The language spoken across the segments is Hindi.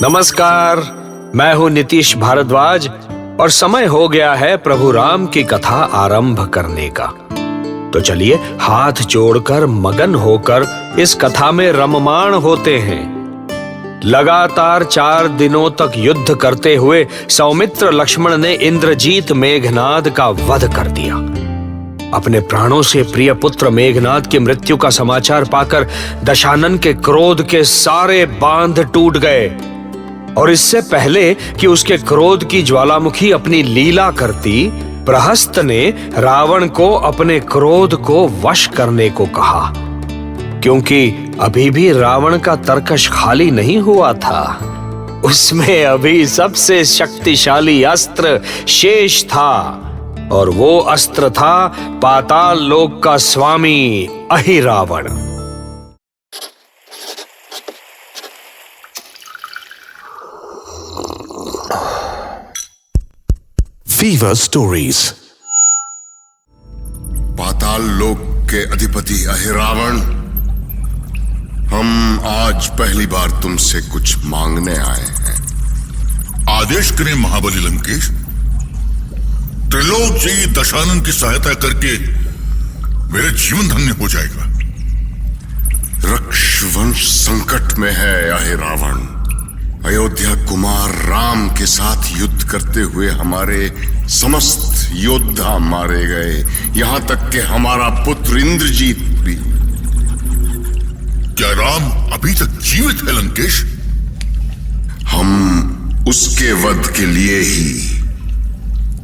नमस्कार, मैं हूं नीतीश भारद्वाज और समय हो गया है प्रभु राम की कथा आरंभ करने का। तो चलिए हाथ जोड़कर मगन होकर इस कथा में रममाण होते हैं। लगातार 4 दिनों तक युद्ध करते हुए सौमित्र लक्ष्मण ने इंद्रजीत मेघनाद का वध कर दिया। अपने प्राणों से प्रिय पुत्र मेघनाद की मृत्यु का समाचार पाकर दशानन के क्रोध के सारे बांध टूट गए और इससे पहले कि उसके क्रोध की ज्वालामुखी अपनी लीला करती, प्रहस्त ने रावण को अपने क्रोध को वश करने को कहा, क्योंकि अभी भी रावण का तरकश खाली नहीं हुआ था। उसमें अभी सबसे शक्तिशाली अस्त्र शेष था और वो अस्त्र था पाताल लोक का स्वामी अहिरावण। Fever stories. पाताल लोक के अधिपति अहिरावण, हम आज पहली बार तुमसे कुछ मांगने आए हैं। आदेश करें महाबली लंकेश। त्रिलोक जयी दशानन की सहायता करके मेरा जीवन धन्य हो जाएगा। रक्षवंश संकट में है अहिरावण। अयोध्या कुमार राम के साथ युद्ध करते हुए हमारे समस्त योद्धा मारे गए, यहां तक कि हमारा पुत्र इंद्रजीत भी। क्या राम अभी तक जीवित है लंकेश? हम उसके वध के लिए ही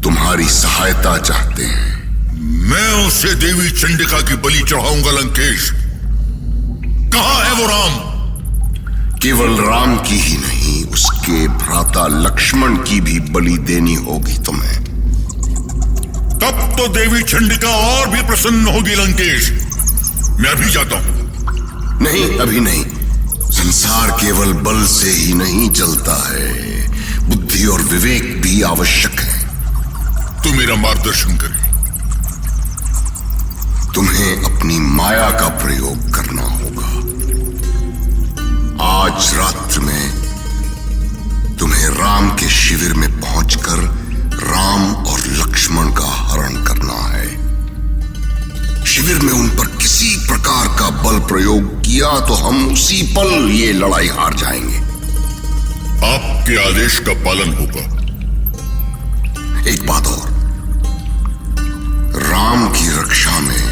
तुम्हारी सहायता चाहते हैं। मैं उसे देवी चंडिका की बलि चढ़ाऊंगा लंकेश। कहां है वो राम? केवल राम की ही नहीं, उसके भ्राता लक्ष्मण की भी बलि देनी होगी तुम्हें। तब तो देवी चंडिका और भी प्रसन्न होगी लंकेश। मैं अभी जाता हूं। नहीं, अभी नहीं। संसार केवल बल से ही नहीं चलता है, बुद्धि और विवेक भी आवश्यक है। तू मेरा मार्गदर्शन करे। तुम्हें अपनी माया का प्रयोग करना होगा। आज रात्र में तुम्हें राम के शिविर में पहुंचकर राम और लक्ष्मण का हरण करना है। शिविर में उन पर किसी प्रकार का बल प्रयोग किया तो हम उसी पल ये लड़ाई हार जाएंगे। आपके आदेश का पालन होगा। एक बात और, राम की रक्षा में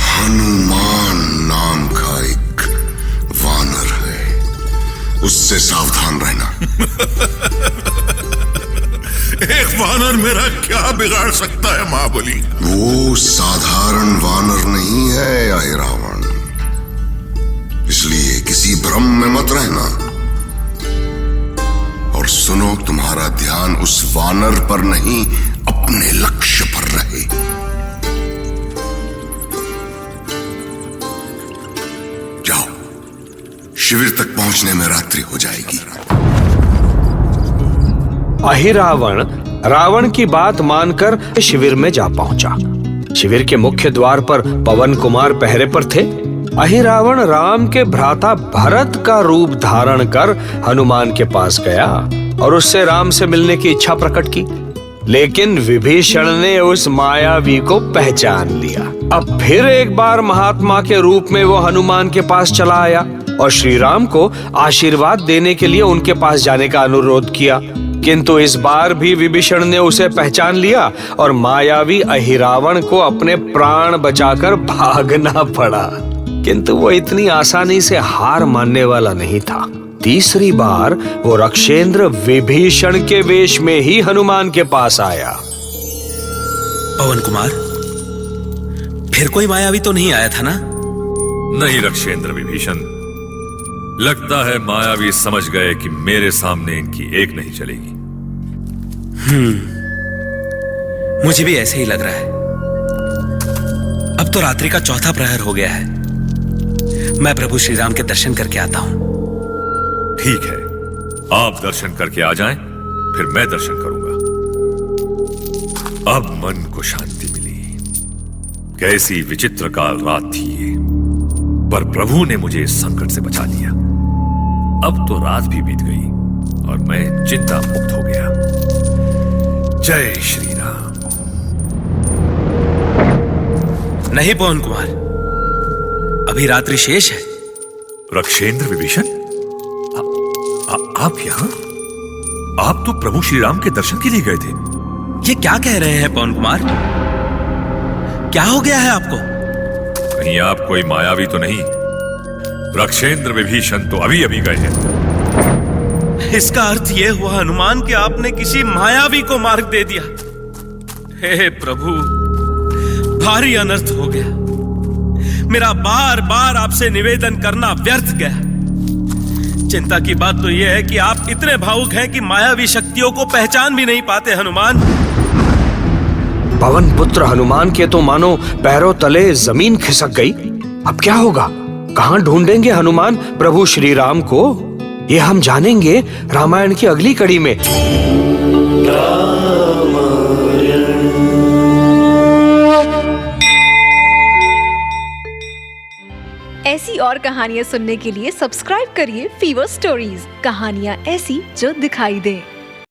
हनुमान नाम का एक वानर है, उससे सावधान रहना। एक वानर मेरा क्या बिगाड़ सकता है महाबली? वो साधारण वानर नहीं है अहिरावण, इसलिए किसी भ्रम में मत रहना। और सुनो, तुम्हारा ध्यान उस वानर पर नहीं, अपने लक्ष्य पर रहे। जाओ, शिविर तक पहुंचने में रात्रि हो जाएगी। अहिरावण रावण की बात मानकर शिविर में जा पहुंचा। शिविर के मुख्य द्वार पर पवन कुमार पहरे पर थे। अहिरावण राम के भ्राता भरत का रूप धारण कर हनुमान के पास गया और उससे राम से मिलने की इच्छा प्रकट की, लेकिन विभीषण ने उस मायावी को पहचान लिया। अब फिर एक बार महात्मा के रूप में वो हनुमान के पास चला आया और श्री राम को आशीर्वाद देने के लिए उनके पास जाने का अनुरोध किया, किंतु इस बार भी विभीषण ने उसे पहचान लिया और मायावी अहिरावण को अपने प्राण बचाकर भागना पड़ा। किंतु वो इतनी आसानी से हार मानने वाला नहीं था। तीसरी बार वो रक्षेंद्र विभीषण के वेश में ही हनुमान के पास आया। पवन कुमार, फिर कोई मायावी तो नहीं आया था ना? नहीं रक्षेंद्र विभीषण, लगता है मायावी समझ गए कि मेरे सामने इनकी एक नहीं चलेगी। मुझे भी ऐसे ही लग रहा है। अब तो रात्रि का 4था प्रहर हो गया है। मैं प्रभु श्री राम के दर्शन करके आता हूं। ठीक है, आप दर्शन करके आ जाएं, फिर मैं दर्शन करूंगा। अब मन को शांति मिली। कैसी विचित्र काल रात थी ये, पर प्रभु ने मुझे इस संकट से बचा लिया। अब तो रात भी बीत गई और मैं चिंता मुक्त हो गया। जय श्री राम। नहीं पवन कुमार, अभी रात्रि शेष है। रक्षेंद्र विभीषण, आप यहां? आप तो प्रभु श्री राम के दर्शन के लिए गए थे। ये क्या कह रहे हैं पवन कुमार? क्या हो गया है आपको? कहीं आप कोई मायावी तो नहीं? रक्षेंद्र विभीषण तो अभी अभी गए हैं। इसका अर्थ यह हुआ हनुमान कि आपने किसी मायावी को मार्ग दे दिया। हे प्रभु, भारी अनर्थ हो गया। मेरा बार बार आपसे निवेदन करना व्यर्थ गया। चिंता की बात तो यह है कि आप इतने भावुक हैं कि मायावी शक्तियों को पहचान भी नहीं पाते। हनुमान, पवन पुत्र हनुमान के तो मानो पैरों तले जमीन खिसक गई। अब क्या होगा? कहां ढूंढेंगे हनुमान प्रभु श्री राम को? ये हम जानेंगे रामायण की अगली कड़ी में। ऐसी और कहानियां सुनने के लिए सब्सक्राइब करिए फीवर स्टोरीज। कहानियां ऐसी जो दिखाई दें।